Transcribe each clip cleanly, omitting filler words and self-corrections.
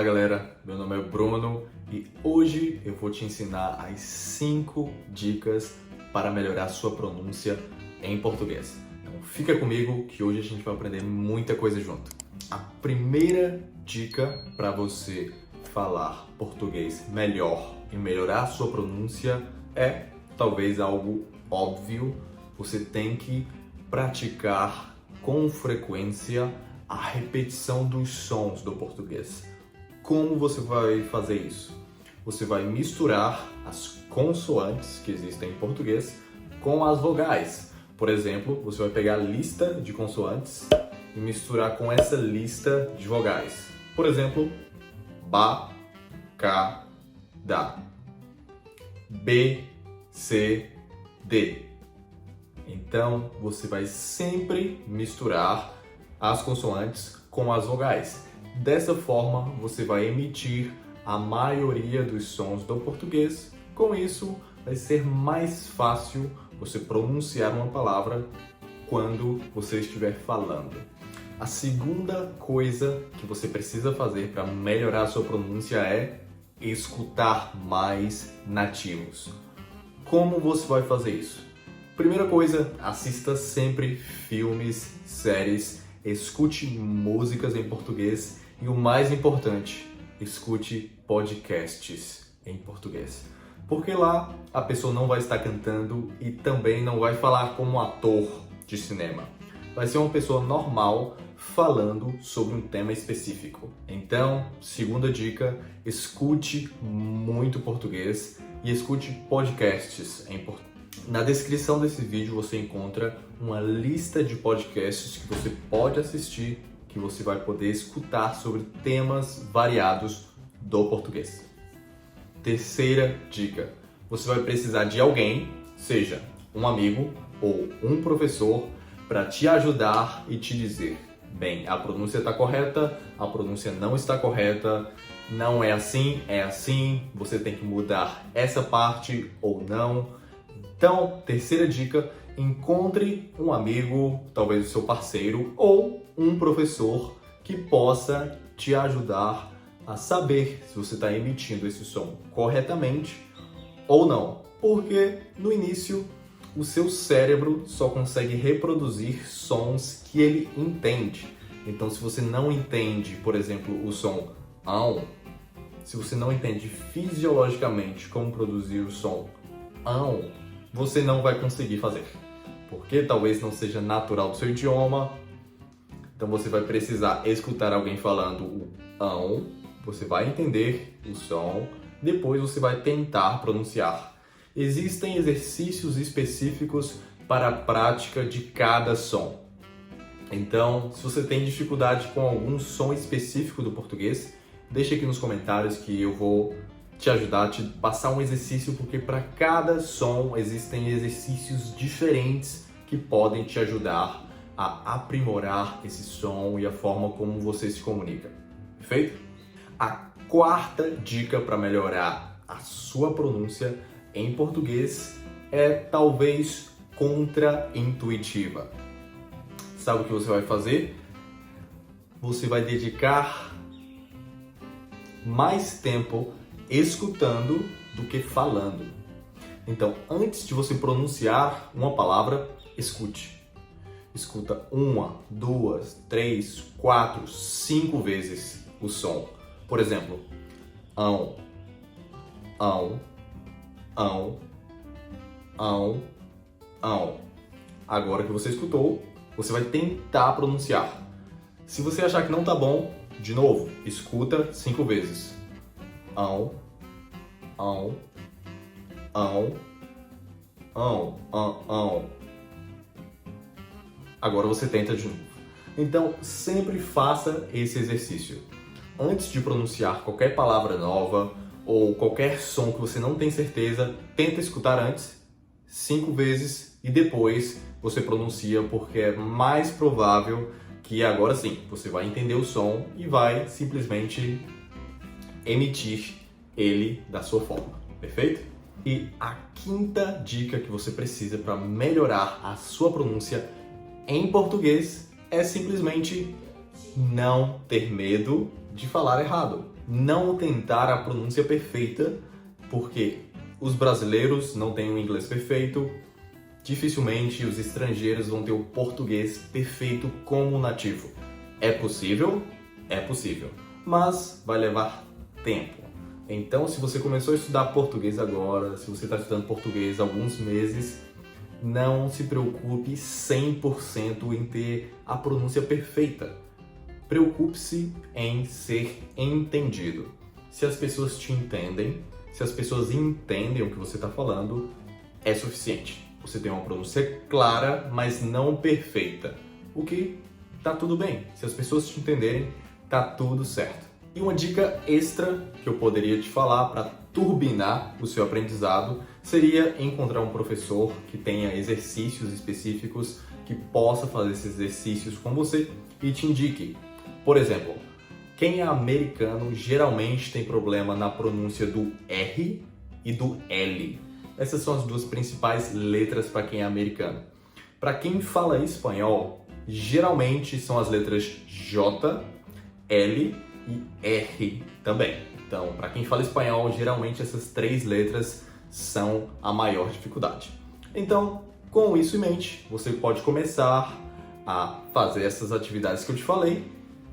Fala galera, meu nome é Bruno e hoje eu vou te ensinar as 5 dicas para melhorar sua pronúncia em português. Então fica comigo que hoje a gente vai aprender muita coisa junto. A primeira dica para você falar português melhor e melhorar sua pronúncia é talvez algo óbvio. Você tem que praticar com frequência a repetição dos sons do português. Como você vai fazer isso? Você vai misturar as consoantes que existem em português com as vogais. Por exemplo, você vai pegar a lista de consoantes e misturar com essa lista de vogais. Por exemplo, ba, ca, da. B, C, D. Então, você vai sempre misturar as consoantes com as vogais. Dessa forma, você vai emitir a maioria dos sons do português. Com isso, vai ser mais fácil você pronunciar uma palavra quando você estiver falando. A segunda coisa que você precisa fazer para melhorar a sua pronúncia é escutar mais nativos. Como você vai fazer isso? Primeira coisa, assista sempre filmes, séries, escute músicas em português e o mais importante, escute podcasts em português. Porque lá a pessoa não vai estar cantando e também não vai falar como um ator de cinema. Vai ser uma pessoa normal falando sobre um tema específico. Então, segunda dica, escute muito português e escute podcasts em português. Na descrição desse vídeo você encontra uma lista de podcasts que você pode assistir, que você vai poder escutar sobre temas variados do português. Terceira dica, você vai precisar de alguém, seja um amigo ou um professor, para te ajudar e te dizer: bem, a pronúncia está correta, a pronúncia não está correta, não é assim, você tem que mudar essa parte ou não. Então, terceira dica, encontre um amigo, talvez o seu parceiro, ou um professor que possa te ajudar a saber se você está emitindo esse som corretamente ou não. Porque no início, o seu cérebro só consegue reproduzir sons que ele entende. Então, se você não entende, por exemplo, o som ão, se você não entende fisiologicamente como produzir o som ão, você não vai conseguir fazer, porque talvez não seja natural do seu idioma. Então você vai precisar escutar alguém falando o ão, você vai entender o som, depois você vai tentar pronunciar. Existem exercícios específicos para a prática de cada som. Então, se você tem dificuldade com algum som específico do português, deixa aqui nos comentários que eu vou te ajudar, te passar um exercício, porque para cada som existem exercícios diferentes que podem te ajudar a aprimorar esse som e a forma como você se comunica. Perfeito? A quarta dica para melhorar a sua pronúncia em português é talvez contra-intuitiva. Sabe o que você vai fazer? Você vai dedicar mais tempo escutando do que falando. Então, antes de você pronunciar uma palavra, escute. Escuta 1, 2, 3, 4, 5 vezes o som. Por exemplo, ão, ão, ão, ão, ão. Agora que você escutou, você vai tentar pronunciar. Se você achar que não tá bom, de novo, escuta 5 vezes. Ão, ão, ão, ão, ão, ão. Agora você tenta de novo. Então, sempre faça esse exercício. Antes de pronunciar qualquer palavra nova ou qualquer som que você não tem certeza, tenta escutar antes 5 vezes e depois você pronuncia, porque é mais provável que agora sim, você vai entender o som e vai simplesmente emitir ele da sua forma, perfeito? E a quinta dica que você precisa para melhorar a sua pronúncia em português é simplesmente não ter medo de falar errado. não tentar a pronúncia perfeita, porque os brasileiros não têm o inglês perfeito, dificilmente os estrangeiros vão ter o português perfeito como nativo. É possível? É possível, mas vai levar tempo. Então, se você começou a estudar português agora, se você está estudando português há alguns meses, não se preocupe 100% em ter a pronúncia perfeita. Preocupe-se em ser entendido. Se as pessoas te entendem, se as pessoas entendem o que você está falando, é suficiente. Você tem uma pronúncia clara, mas não perfeita. O que tá tudo bem. Se as pessoas te entenderem, tá tudo certo. E uma dica extra que eu poderia te falar para turbinar o seu aprendizado seria encontrar um professor que tenha exercícios específicos, que possa fazer esses exercícios com você e te indique. Por exemplo, quem é americano geralmente tem problema na pronúncia do R e do L. Essas são as duas principais letras para quem é americano. Para quem fala espanhol, geralmente são as letras J, L e R também. Então, para quem fala espanhol, geralmente essas três letras são a maior dificuldade. Então, com isso em mente, você pode começar a fazer essas atividades que eu te falei.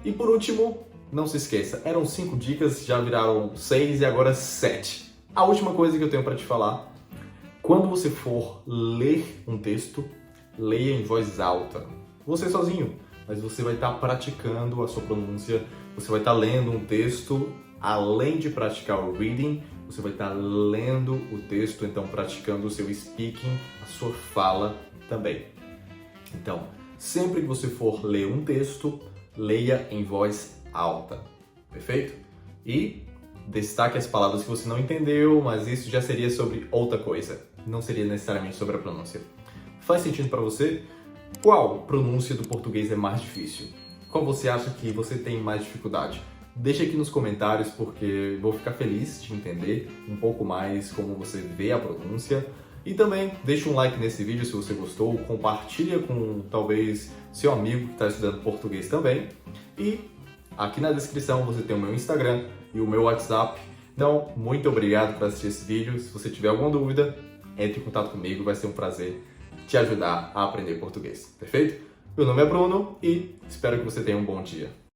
E por último, não se esqueça, eram 5 dicas, já viraram 6 e agora 7. A última coisa que eu tenho para te falar: quando você for ler um texto, leia em voz alta. Você sozinho, mas você vai estar praticando a sua pronúncia, você vai estar lendo um texto, além de praticar o reading, você vai estar lendo o texto, então praticando o seu speaking, a sua fala também. Então, sempre que você for ler um texto, leia em voz alta, perfeito? E destaque as palavras que você não entendeu, mas isso já seria sobre outra coisa, não seria necessariamente sobre a pronúncia. Faz sentido para você? Qual pronúncia do português é mais difícil? Qual você acha que você tem mais dificuldade? Deixa aqui nos comentários, porque vou ficar feliz de entender um pouco mais como você vê a pronúncia. E também deixa um like nesse vídeo se você gostou, compartilha com talvez seu amigo que está estudando português também. E aqui na descrição você tem o meu Instagram e o meu WhatsApp. Então, muito obrigado por assistir esse vídeo. Se você tiver alguma dúvida, entre em contato comigo, vai ser um prazer te ajudar a aprender português, perfeito? Meu nome é Bruno e espero que você tenha um bom dia.